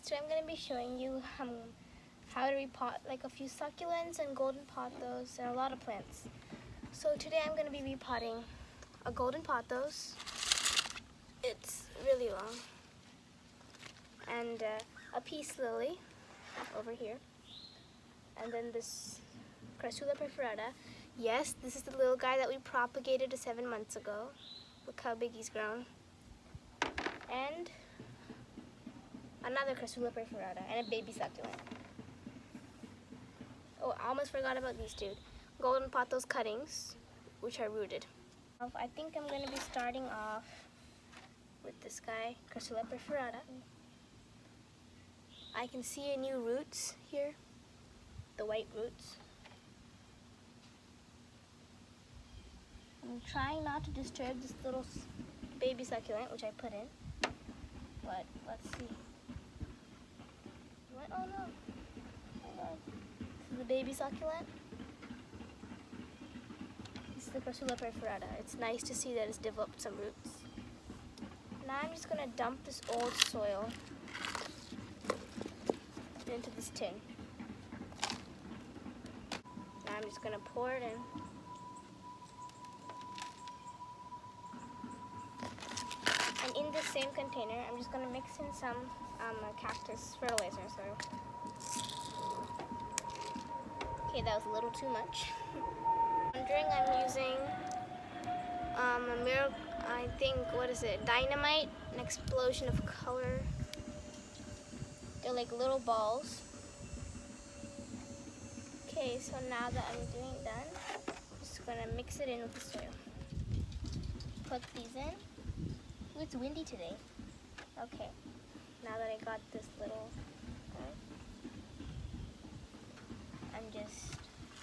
today I'm going to be showing you how to repot like a few succulents and golden pothos and a lot of plants. So today I'm going to be repotting a golden pothos. It's really long. And a peace lily over here. And then this Crassula perforata. Yes, this is the little guy that we propagated 7 months ago. Look how big he's grown. And another Crassula perforata and a baby succulent. Oh, I almost forgot about these two. Golden pothos cuttings, which are rooted. I think I'm going to be starting off with this guy, Crassula perforata. I can see new roots here, the white roots. I'm trying not to disturb this little baby succulent, which I put in, but let's see. What? Oh no! Oh god! This is the baby succulent. This is the Crassula perforata. It's nice to see that it's developed some roots. Now I'm just gonna dump this old soil into this tin. Now I'm just gonna pour it in. And in this same container, I'm just gonna mix in some cactus fertilizer. Okay, that was a little too much. Wondering, I'm using I think, what is it? Dynamite, an explosion of color. They're like little balls. Okay, so now that I'm doing done, I'm just gonna mix it in with the soil. Put these in. Ooh, it's windy today. Okay, now that I got this little,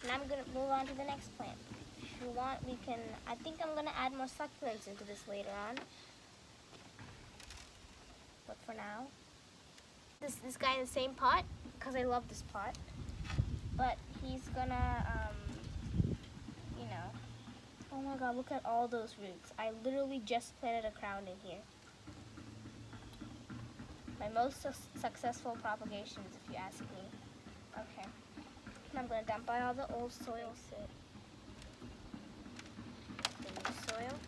now I'm gonna move on to the next plant. If you want, we can, I think I'm gonna add more succulents into this later on. But for now, this guy in the same pot, because I love this pot. But he's gonna, you know, oh my god, look at all those roots. I literally just planted a crown in here. My most successful propagations, if you ask me. Okay. And I'm going to dump out all the old soil. The new soil.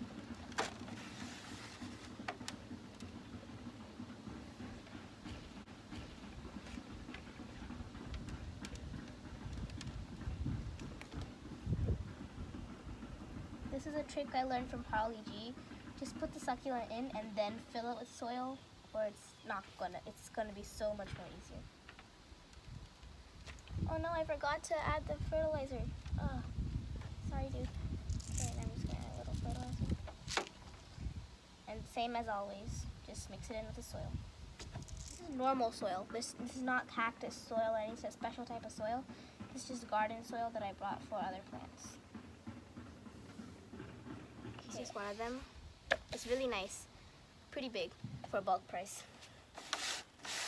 This is a trick I learned from Polly G. Just put the succulent in and then fill it with soil, or it's gonna be so much more easier. Oh no, I forgot to add the fertilizer. Oh, sorry dude. Okay, and I'm just gonna add a little fertilizer. And same as always, just mix it in with the soil. This is normal soil. This is not cactus soil or any special type of soil. This is just garden soil that I brought for other plants. Okay. This is one of them. It's really nice. Pretty big for a bulk price.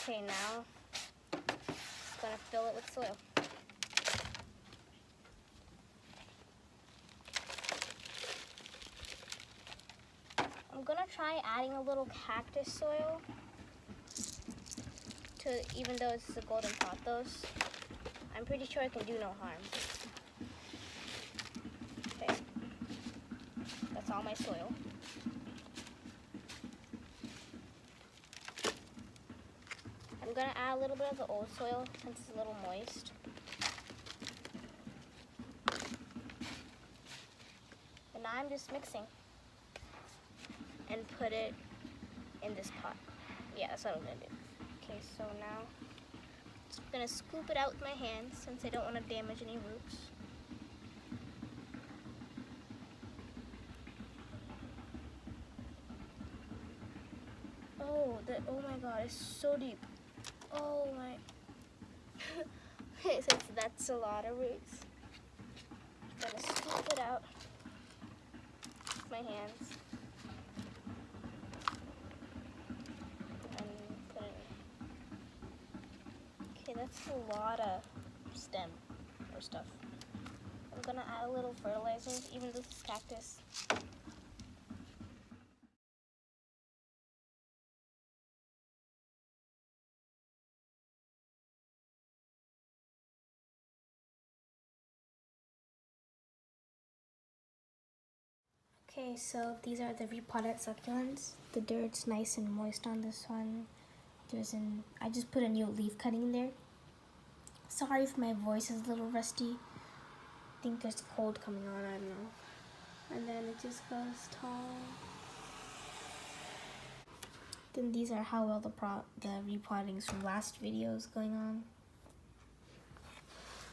Okay, now just gonna fill it with soil. I'm gonna try adding a little cactus soil to, even though it's a golden pothos. I'm pretty sure it can do no harm. Okay, that's all my soil. I'm gonna add a little bit of the old soil since it's a little moist. And now I'm just mixing and put it in this pot. Yeah, that's what I'm gonna do. Okay, so now I'm just gonna scoop it out with my hands since I don't want to damage any roots. Oh my god, it's so deep. Oh my. Okay, since that's a lot of roots, I'm gonna scoop it out with my hands and put it in. Okay, that's a lot of stem or stuff. I'm gonna add a little fertilizer, even though this is cactus. Okay, so these are the repotted succulents. The dirt's nice and moist on this one. I just put a new leaf cutting in there. Sorry if my voice is a little rusty. I think there's cold coming on, I don't know. And then it just goes tall. Then these are how well the repottings from last video is going on.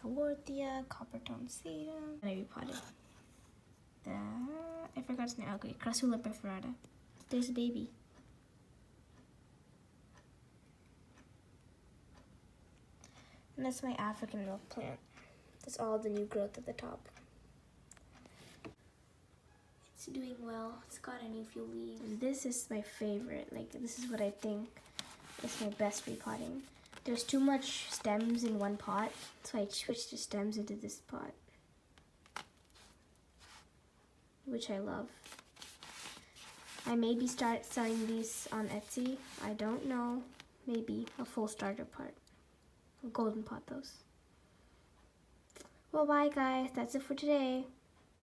Awarthia, copper tone sedum. And I repotted. I forgot its name. Okay, Crassula perforata. There's a baby. And that's my African milk plant. That's all the new growth at the top. It's doing well. It's got a new few leaves. This is my favorite. Like, this is what I think is my best repotting. There's too much stems in one pot, so I switched the stems into this pot, which I love. I maybe start selling these on Etsy. I don't know. Maybe a full starter pot. A golden pot those. Well, bye guys. That's it for today.